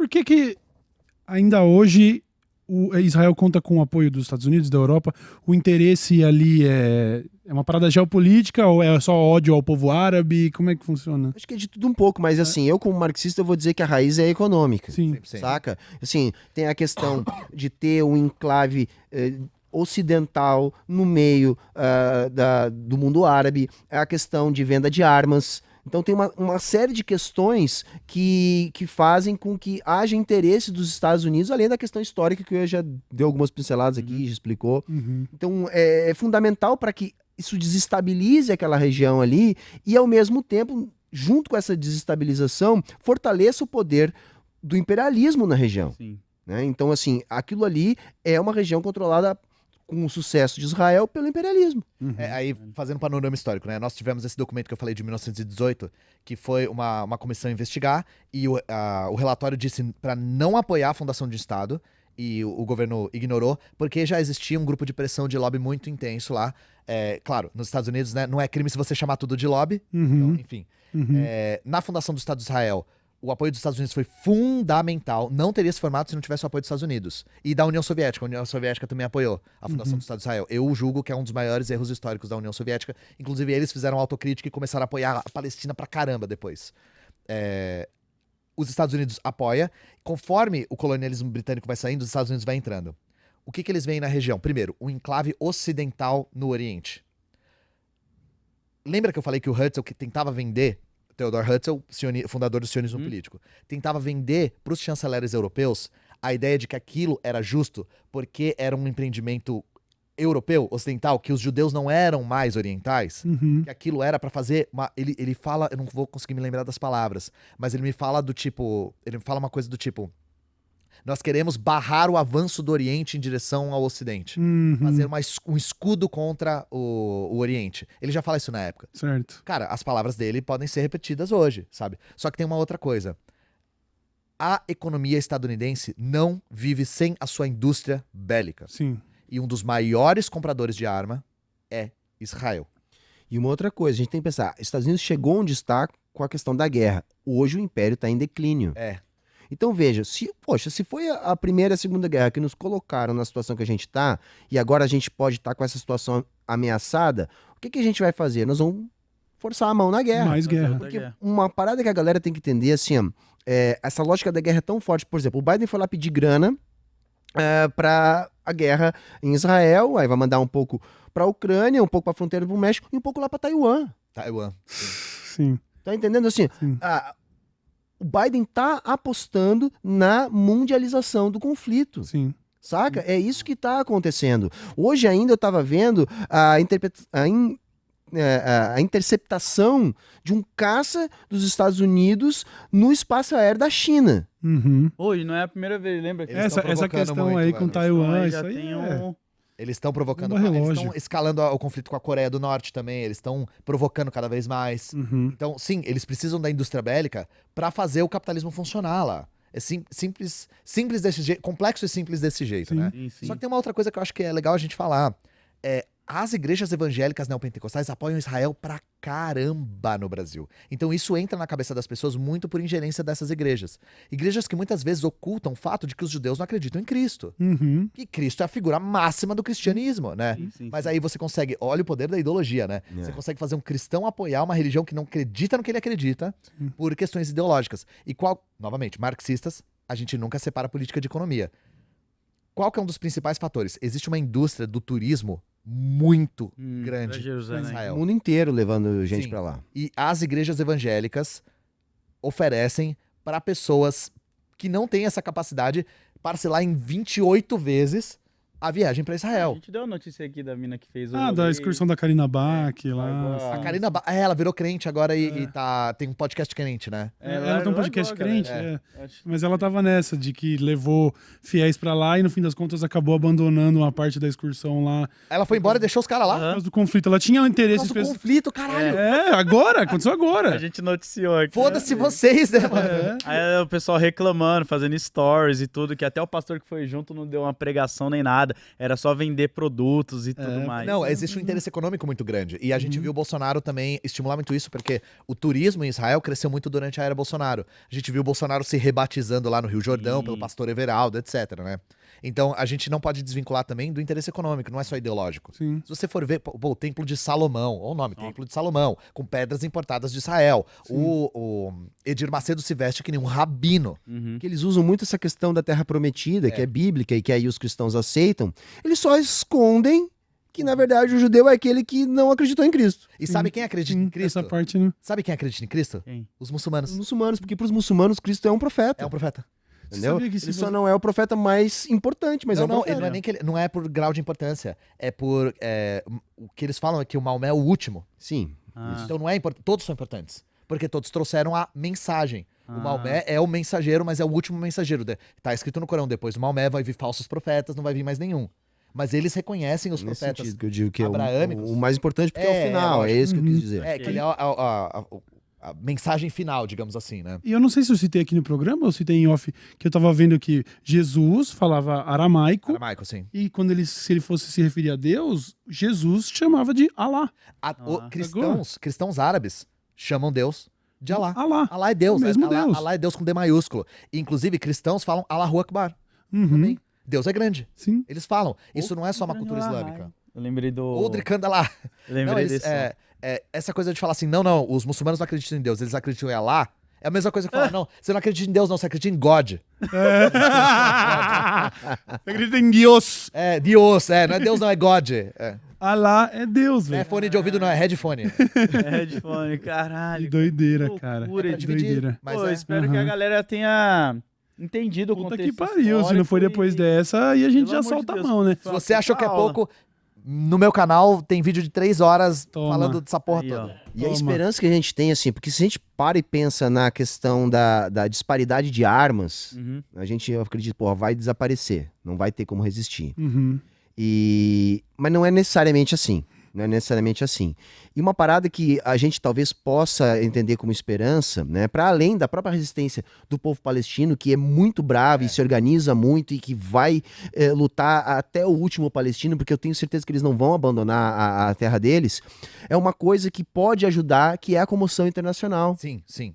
por que ainda hoje Israel conta com o apoio dos Estados Unidos, da Europa? O interesse ali é uma parada geopolítica ou é só ódio ao povo árabe? Como é que funciona? Acho que é de tudo um pouco, mas assim, eu como marxista eu vou dizer que a raiz é econômica. Sim. Saca? Assim, tem a questão de ter um enclave ocidental no meio do mundo árabe, a questão de venda de armas. Então tem uma série de questões que fazem com que haja interesse dos Estados Unidos, além da questão histórica que eu já deu algumas pinceladas aqui, já explicou. Então é fundamental para que isso desestabilize aquela região ali e, ao mesmo tempo, junto com essa desestabilização, fortaleça o poder do imperialismo na região. Sim. Né? Então, assim, aquilo ali é uma região controlada com o sucesso de Israel pelo imperialismo. Aí, fazendo um panorama histórico, né? Nós tivemos esse documento que eu falei de 1918, que foi uma comissão investigar, e o relatório disse para não apoiar a fundação de Estado, e o governo ignorou, porque já existia um grupo de pressão de lobby muito intenso lá. Claro, nos Estados Unidos, né, não é crime se você chamar tudo de lobby, então, enfim. Na fundação do Estado de Israel, o apoio dos Estados Unidos foi fundamental, não teria se formado se não tivesse o apoio dos Estados Unidos. E da União Soviética, a União Soviética também apoiou a fundação do Estado de Israel. Eu julgo que é um dos maiores erros históricos da União Soviética, inclusive eles fizeram autocrítica e começaram a apoiar a Palestina pra caramba depois. Os Estados Unidos apoiam, conforme o colonialismo britânico vai saindo, os Estados Unidos vai entrando. O que eles veem na região? Primeiro, o enclave ocidental no Oriente. Lembra que eu falei que o Herzl que tentava vender, Theodor Herzl, fundador do sionismo político, tentava vender para os chanceleres europeus a ideia de que aquilo era justo porque era um empreendimento europeu, ocidental, que os judeus não eram mais orientais, que aquilo era para fazer ele fala, eu não vou conseguir me lembrar das palavras, mas ele me fala do tipo, ele fala uma coisa do tipo: nós queremos barrar o avanço do Oriente em direção ao Ocidente. Fazer um escudo contra o Oriente. Ele já fala isso na época. Certo. Cara, as palavras dele podem ser repetidas hoje, sabe? Só que tem uma outra coisa. A economia estadunidense não vive sem a sua indústria bélica. Sim. E um dos maiores compradores de arma é Israel. E uma outra coisa, a gente tem que pensar, Estados Unidos chegou onde está com a questão da guerra. Hoje o Império está em declínio. Então veja, se foi a Primeira e a Segunda Guerra que nos colocaram na situação que a gente está, e agora a gente pode estar com essa situação ameaçada, o que a gente vai fazer? Nós vamos forçar a mão na guerra. Mais guerra. Porque uma parada que a galera tem que entender, assim, ó, essa lógica da guerra é tão forte. Por exemplo, o Biden foi lá pedir grana para a guerra em Israel, aí vai mandar um pouco para a Ucrânia, um pouco para a fronteira do México e um pouco lá para Taiwan. Sim. Tá entendendo assim? O Biden tá apostando na mundialização do conflito. Sim. Saca? É isso que tá acontecendo. Hoje ainda eu tava vendo a interceptação de um caça dos Estados Unidos no espaço aéreo da China. Hoje não é a primeira vez, lembra? Que Essa questão muito, aí com Taiwan, isso aí Eles estão provocando, eles estão escalando o conflito com a Coreia do Norte também, eles estão provocando cada vez mais. Então, sim, eles precisam da indústria bélica para fazer o capitalismo funcionar lá. É simples desse jeito, complexo e simples desse jeito, né? Sim. Só que tem uma outra coisa que eu acho que é legal a gente falar. As igrejas evangélicas neopentecostais apoiam Israel pra caramba no Brasil. Então isso entra na cabeça das pessoas muito por ingerência dessas igrejas. Igrejas que muitas vezes ocultam o fato de que os judeus não acreditam em Cristo. E Cristo é a figura máxima do cristianismo, né? Sim. Mas aí você consegue, olha o poder da ideologia, né? Você consegue fazer um cristão apoiar uma religião que não acredita no que ele acredita por questões ideológicas. E novamente, marxistas, a gente nunca separa política de economia. Qual que é um dos principais fatores? Existe uma indústria do turismo muito grande em Israel. O mundo inteiro levando gente pra lá. E as igrejas evangélicas oferecem para pessoas que não têm essa capacidade parcelar em 28 vezes a viagem para Israel. A gente deu a notícia aqui da mina que fez da excursão da Karina Bach lá. A Karina Bach, ela virou crente agora e tem um podcast crente, né? Ela tem um podcast crente, mas ela tava nessa, de que levou fiéis pra lá e no fim das contas acabou abandonando uma parte da excursão lá. Ela foi embora e deixou os caras lá? Por causa do conflito. Ela tinha um interesse... Por causa do conflito, caralho! Aconteceu agora. A gente noticiou aqui. Foda-se vocês, né, mano? Aí o pessoal reclamando, fazendo stories e tudo, que até o pastor que foi junto não deu uma pregação nem nada. nada. Era só vender produtos e tudo mais. Não, existe um interesse econômico muito grande. E a gente viu o Bolsonaro também estimular muito isso, porque o turismo em Israel cresceu muito durante a era Bolsonaro. A gente viu o Bolsonaro se rebatizando lá no Rio Jordão, pelo pastor Everaldo, etc, né? Então, a gente não pode desvincular também do interesse econômico, não é só ideológico. Sim. Se você for ver, o Templo de Salomão, olha o nome, Templo de Salomão, com pedras importadas de Israel. O Edir Macedo se veste que nem um rabino. Que eles usam muito essa questão da Terra Prometida, que é bíblica e que aí os cristãos aceitam. Eles só escondem que, na verdade, o judeu é aquele que não acreditou em Cristo. E sabe quem acredita em Cristo? Essa parte, né? Sabe quem acredita em Cristo? Quem? Os muçulmanos. Os muçulmanos, porque para os muçulmanos Cristo é um profeta. É um profeta. Entendeu? Sabia que se Ele você- só não é o profeta mais importante, mas é um Não, profeta. não é nem que não é por grau de importância. É por. O que eles falam é que o Maomé é o último. Sim. Então não é importante. Todos são importantes. Porque todos trouxeram a mensagem. O Ah. Maomé é o mensageiro, mas é o último mensageiro. Tá escrito no Corão, depois do Maomé vai vir falsos profetas, não vai vir mais nenhum. Mas eles reconhecem os Nesse profetas. sentido que eu digo que é abraâmicos. o mais importante porque é o final, é lógico. isso que eu quis dizer. É, que ele é a mensagem final, digamos assim, né? E eu não sei se eu citei aqui no programa ou citei em off, que eu tava vendo que Jesus falava aramaico. Aramaico, sim. E quando se ele fosse se referir a Deus, Jesus chamava de Alá. Cristãos árabes chamam Deus de Alá. Alá. Alá é Deus. O mesmo Alá, Deus. Alá é Deus com D maiúsculo. E, inclusive, cristãos falam Allahu Akbar. Uhum. Também. Deus é grande. Sim. Eles falam. Isso não é só uma cultura islâmica. Eu lembrei do... Odricanda lá. Eu lembrei Não, eles, desse. essa coisa de falar assim, não, os muçulmanos não acreditam em Deus, eles acreditam em Alá. É a mesma coisa que falar, não, você não acredita em Deus, não, você acredita em God. Acredita em Deus. É, Deus, não é Deus, não, é God. Alá é Deus, É velho. fone de ouvido, não, é headphone. Headphone, Que caralho. doideira, Que cara. loucura Que de doideira. Mas Pô, eu é. espero que a Aham. galera tenha entendido o Puta contexto que pariu. Se não histórico for depois e- dessa, aí a gente Pelo já amor de solta a Deus. mão, né? Se você achou que é Aula. pouco, no meu canal tem vídeo de 3 horas Toma. falando dessa porra Aí, ó. toda. E a Toma. esperança que a gente tem, assim, porque se a gente para e pensa na questão da disparidade de armas, Uhum. a gente, eu acredito, porra, vai desaparecer, não vai ter como resistir. Uhum. Mas não é necessariamente assim. Não é necessariamente assim. E uma parada que a gente talvez possa entender como esperança, né, para além da própria resistência do povo palestino, que é muito bravo e se organiza muito e que vai lutar até o último palestino, porque eu tenho certeza que eles não vão abandonar a terra deles, é uma coisa que pode ajudar, que é a comoção internacional. Sim, sim.